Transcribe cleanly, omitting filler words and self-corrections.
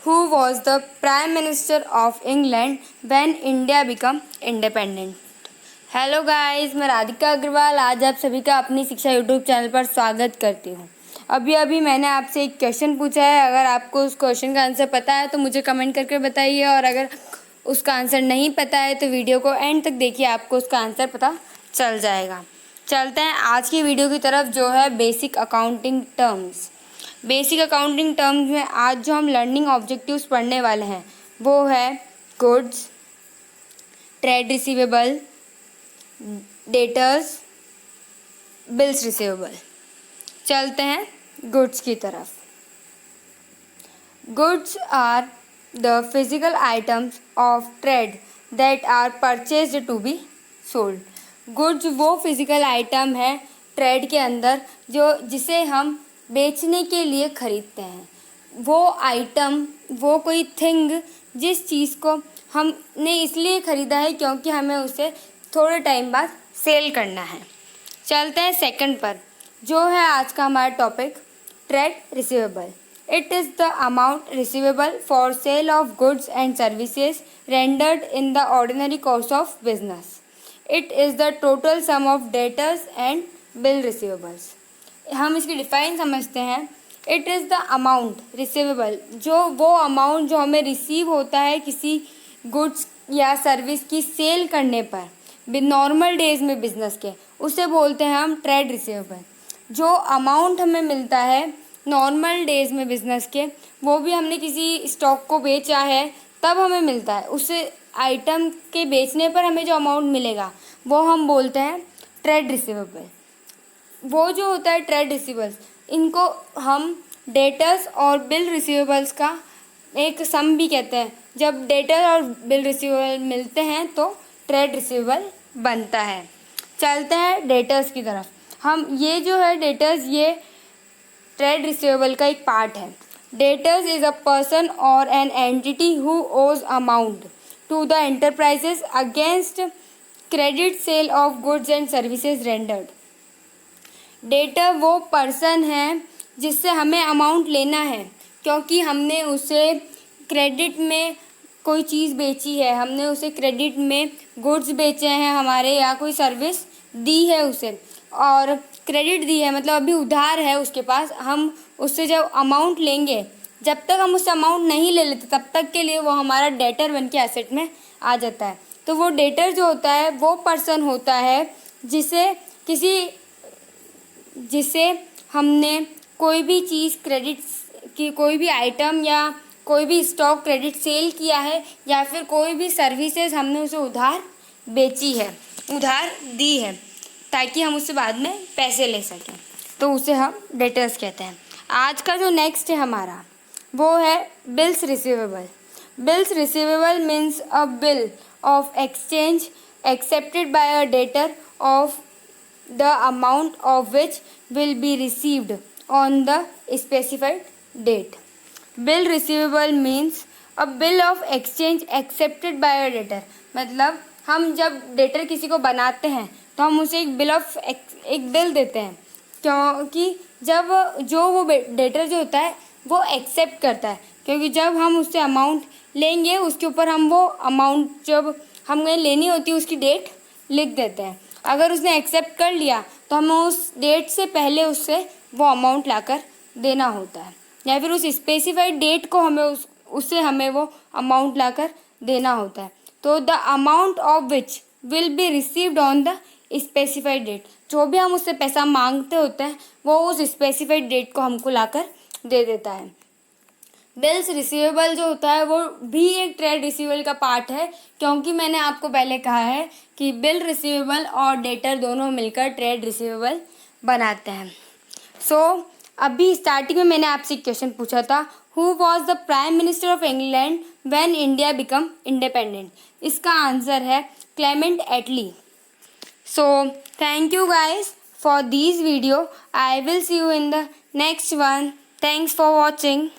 Who was the Prime Minister of England when India became independent? Hello guys, मैं राधिका अग्रवाल आज आप सभी का अपनी शिक्षा यूट्यूब चैनल पर स्वागत करती हूँ। अभी मैंने आपसे एक क्वेश्चन पूछा है। अगर आपको उस क्वेश्चन का आंसर पता है तो मुझे कमेंट करके बताइए, और अगर उसका आंसर नहीं पता है तो वीडियो को एंड तक देखिए, आपको उसका आंसर पता चल जाएगा। चलते हैं आज की वीडियो की तरफ, जो है basic accounting terms. Basic accounting terms में आज जो हम लर्निंग ऑब्जेक्टिव्स पढ़ने वाले हैं वो है goods, trade receivable, debtors, bills receivable. चलते हैं गुड्स की तरफ। Goods are the physical items of trade that are purchased to be sold. Goods वो फिजिकल आइटम है ट्रेड के अंदर जिसे हम बेचने के लिए ख़रीदते हैं। वो आइटम, वो कोई थिंग जिस चीज़ को हमने इसलिए ख़रीदा है क्योंकि हमें उसे थोड़े टाइम बाद सेल करना है। चलते हैं सेकंड पर, जो है आज का हमारा topic trade receivable. It is the amount receivable for sale of goods and services rendered in the ordinary course of business. It is the total sum of debtors and bill receivables. हम इसकी define समझते हैं। It is the amount receivable, जो वो amount जो हमें receive होता है किसी गुड्स या सर्विस की सेल करने पर नॉर्मल डेज में बिजनेस के, उसे बोलते हैं हम ट्रेड रिसीवेबल। जो अमाउंट हमें मिलता है नॉर्मल डेज में बिजनेस के, वो भी हमने किसी स्टॉक को बेचा है तब हमें मिलता है। उसे आइटम के बेचने पर हमें जो अमाउंट मिलेगा वो हम बोलते हैं ट्रेड रिसीवेबल। वो जो होता है ट्रेड रिसीवेबल्स, इनको हम डेटर्स और बिल रिसीवेबल्स का एक सम भी कहते हैं। जब डेटर और बिल रिसीवेबल मिलते हैं तो ट्रेड रिसीवेबल बनता है। चलते हैं डेटर्स की तरफ। हम ये जो है डेटर्स, ये ट्रेड रिसीवेबल का एक पार्ट है। डेटर्स इज़ अ पर्सन और an entity who owes amount to the enterprises against credit sale of goods and services rendered. Debtor वो पर्सन है जिससे हमें अमाउंट लेना है क्योंकि हमने उसे क्रेडिट में कोई चीज़ बेची है, हमने उसे क्रेडिट में गुड्स बेचे हैं हमारे, या कोई सर्विस दी है उसे, और क्रेडिट दी है मतलब अभी उधार है उसके पास। हम उससे जब अमाउंट लेंगे, जब तक हम उससे अमाउंट नहीं ले लेते तब तक के लिए वो हमारा डेटर बन के एसेट में आ जाता है। तो वो डेटर जो होता है वो पर्सन होता है जिसे हमने कोई भी चीज़ क्रेडिट की, कोई भी आइटम या कोई भी स्टॉक क्रेडिट सेल किया है, या फिर कोई भी सर्विसेज हमने उसे उधार बेची है, उधार दी है ताकि हम उससे बाद में पैसे ले सकें, तो उसे हम डेटर्स कहते हैं। आज का जो नेक्स्ट है हमारा वो है bills receivable. Bills receivable means a bill of exchange accepted by a debtor of the amount of which will be received on the specified date. Bill receivable means a bill of exchange accepted by a debtor। मतलब हम जब debtor किसी को बनाते हैं तो हम उसे एक बिल देते हैं, क्योंकि जब वो डेटर जो होता है वो एक्सेप्ट करता है, क्योंकि जब हम उससे अमाउंट लेंगे उसके ऊपर हम वो अमाउंट जब हमें लेनी होती है उसकी डेट लिख देते हैं। अगर उसने एक्सेप्ट कर लिया तो हमें उस डेट से पहले उससे वो अमाउंट लाकर देना होता है, या फिर उस स्पेसिफाइड डेट को हमें वो अमाउंट लाकर देना होता है। तो the amount of which will be received on the specified date, जो भी हम उससे पैसा मांगते होते हैं वो उस स्पेसिफाइड डेट को हमको लाकर दे देता है। बिल्स रिसीवेबल जो होता है वो भी एक ट्रेड रिसीवेबल का पार्ट है, क्योंकि मैंने आपको पहले कहा है कि बिल रिसीवेबल और डेटर दोनों मिलकर ट्रेड रिसीवेबल बनाते हैं। अभी स्टार्टिंग में मैंने आपसे एक क्वेश्चन पूछा था, who was the prime minister of England when India become independent. इसका आंसर है Clement Attlee. Thank you guys for this video. I will see you in the next one. Thanks for watching.